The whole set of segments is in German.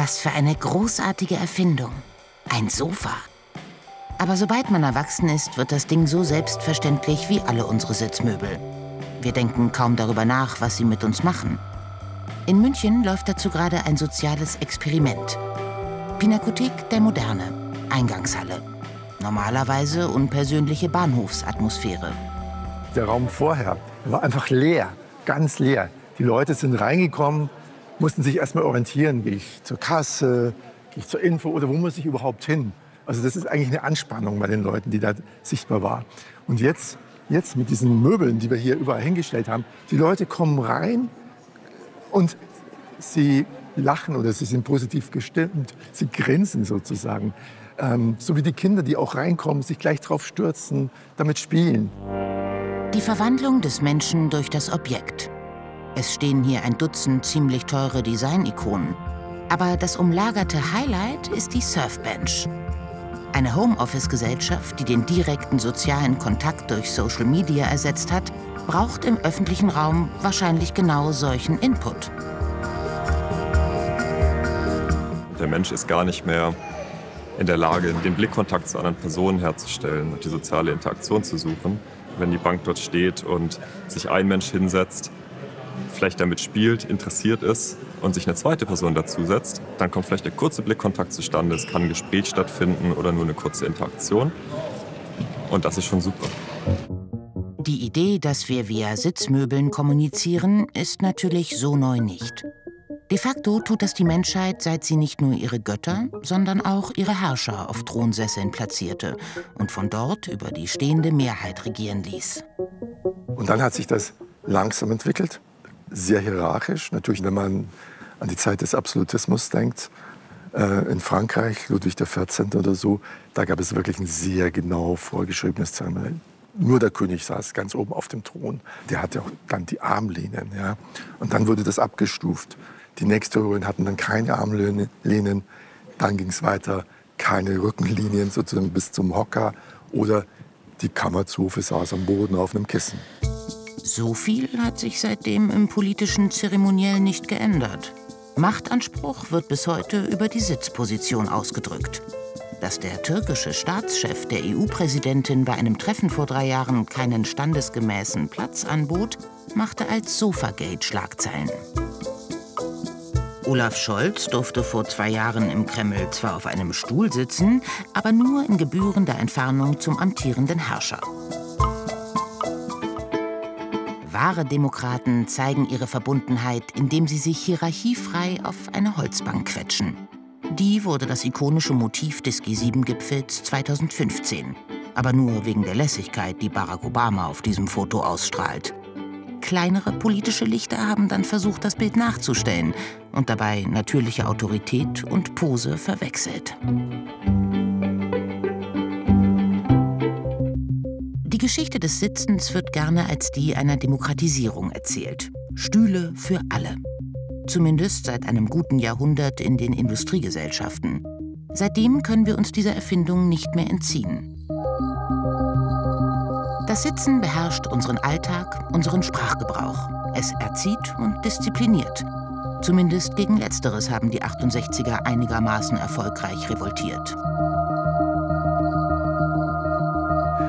Was für eine großartige Erfindung. Ein Sofa. Aber sobald man erwachsen ist, wird das Ding so selbstverständlich wie alle unsere Sitzmöbel. Wir denken kaum darüber nach, was sie mit uns machen. In München läuft dazu gerade ein soziales Experiment. Pinakothek der Moderne, Eingangshalle. Normalerweise unpersönliche Bahnhofsatmosphäre. Der Raum vorher war einfach leer, ganz leer. Die Leute sind reingekommen, mussten sich erstmal orientieren. Gehe ich zur Kasse, gehe ich zur Info oder wo muss ich überhaupt hin? Also das ist eigentlich eine Anspannung bei den Leuten, die da sichtbar war. Und jetzt mit diesen Möbeln, die wir hier überall hingestellt haben, die Leute kommen rein und sie lachen oder sie sind positiv gestimmt. Sie grinsen sozusagen. So wie die Kinder, die auch reinkommen, sich gleich drauf stürzen, damit spielen. Die Verwandlung des Menschen durch das Objekt. Es stehen hier ein Dutzend ziemlich teure Design-Ikonen. Aber das umlagerte Highlight ist die Surfbench. Eine Homeoffice-Gesellschaft, die den direkten sozialen Kontakt durch Social Media ersetzt hat, braucht im öffentlichen Raum wahrscheinlich genau solchen Input. Der Mensch ist gar nicht mehr in der Lage, den Blickkontakt zu anderen Personen herzustellen und die soziale Interaktion zu suchen. Wenn die Bank dort steht und sich ein Mensch hinsetzt, vielleicht damit spielt, interessiert ist und sich eine zweite Person dazusetzt, dann kommt vielleicht der kurze Blickkontakt zustande, es kann ein Gespräch stattfinden oder nur eine kurze Interaktion. Und das ist schon super. Die Idee, dass wir via Sitzmöbeln kommunizieren, ist natürlich so neu nicht. De facto tut das die Menschheit, seit sie nicht nur ihre Götter, sondern auch ihre Herrscher auf Thronsesseln platzierte und von dort über die stehende Mehrheit regieren ließ. Und dann hat sich das langsam entwickelt, sehr hierarchisch. Natürlich, wenn man an die Zeit des Absolutismus denkt, in Frankreich, Ludwig XIV. Oder so, da gab es wirklich ein sehr genau vorgeschriebenes Zeremoniell. Nur der König saß ganz oben auf dem Thron. Der hatte auch dann die Armlehnen. Ja? Und dann wurde das abgestuft. Die nächste Höhen hatten dann keine Armlehnen. Dann ging es weiter, keine Rückenlinien sozusagen bis zum Hocker. Oder die Kammerzofe saß am Boden auf einem Kissen. So viel hat sich seitdem im politischen Zeremoniell nicht geändert. Machtanspruch wird bis heute über die Sitzposition ausgedrückt. Dass der türkische Staatschef der EU-Präsidentin bei einem Treffen vor 3 Jahren keinen standesgemäßen Platz anbot, machte als Sofagate Schlagzeilen. Olaf Scholz durfte vor 2 Jahren im Kreml zwar auf einem Stuhl sitzen, aber nur in gebührender Entfernung zum amtierenden Herrscher. Wahre Demokraten zeigen ihre Verbundenheit, indem sie sich hierarchiefrei auf eine Holzbank quetschen. Die wurde das ikonische Motiv des G7-Gipfels 2015. Aber nur wegen der Lässigkeit, die Barack Obama auf diesem Foto ausstrahlt. Kleinere politische Lichter haben dann versucht, das Bild nachzustellen und dabei natürliche Autorität und Pose verwechselt. Die Geschichte des Sitzens wird gerne als die einer Demokratisierung erzählt. Stühle für alle. Zumindest seit einem guten Jahrhundert in den Industriegesellschaften. Seitdem können wir uns dieser Erfindung nicht mehr entziehen. Das Sitzen beherrscht unseren Alltag, unseren Sprachgebrauch. Es erzieht und diszipliniert. Zumindest gegen Letzteres haben die 68er einigermaßen erfolgreich revoltiert.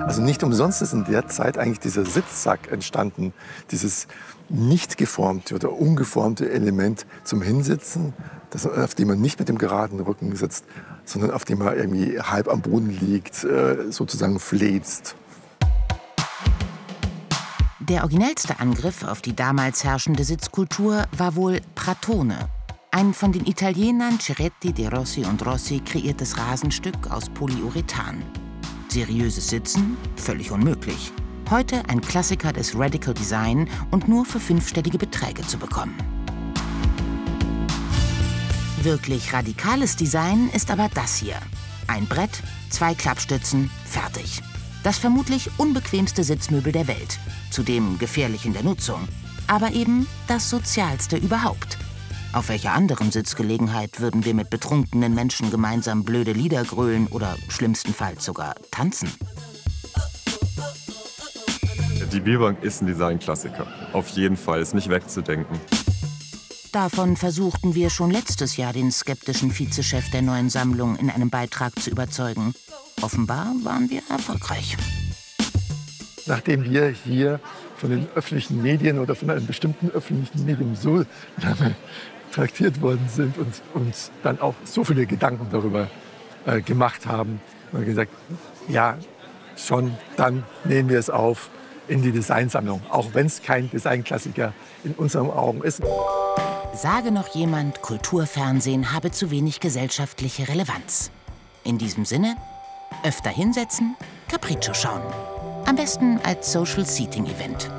Also nicht umsonst ist in der Zeit eigentlich dieser Sitzsack entstanden, dieses nicht geformte oder ungeformte Element zum Hinsitzen, auf dem man nicht mit dem geraden Rücken sitzt, sondern auf dem man irgendwie halb am Boden liegt, sozusagen fläzt. Der originellste Angriff auf die damals herrschende Sitzkultur war wohl Pratone, ein von den Italienern Ceretti, De Rossi und Rossi kreiertes Rasenstück aus Polyurethan. Seriöses Sitzen? Völlig unmöglich. Heute ein Klassiker des Radical Design und nur für 5-stellige Beträge zu bekommen. Wirklich radikales Design ist aber das hier. Ein Brett, 2 Klappstützen, fertig. Das vermutlich unbequemste Sitzmöbel der Welt. Zudem gefährlich in der Nutzung. Aber eben das Sozialste überhaupt. Auf welcher anderen Sitzgelegenheit würden wir mit betrunkenen Menschen gemeinsam blöde Lieder grölen oder schlimmstenfalls sogar tanzen? Die Bierbank ist ein Designklassiker. Auf jeden Fall, ist nicht wegzudenken. Davon versuchten wir schon letztes Jahr den skeptischen Vizechef der neuen Sammlung in einem Beitrag zu überzeugen. Offenbar waren wir erfolgreich. Nachdem wir hier von den öffentlichen Medien oder von einem bestimmten öffentlichen Medium so lange traktiert worden sind und uns dann auch so viele Gedanken darüber gemacht haben, haben wir gesagt, ja, schon, dann nehmen wir es auf in die Designsammlung, auch wenn es kein Designklassiker in unseren Augen ist. Sage noch jemand, Kulturfernsehen habe zu wenig gesellschaftliche Relevanz. In diesem Sinne, öfter hinsetzen, Capriccio schauen. Am besten als Social Seating Event.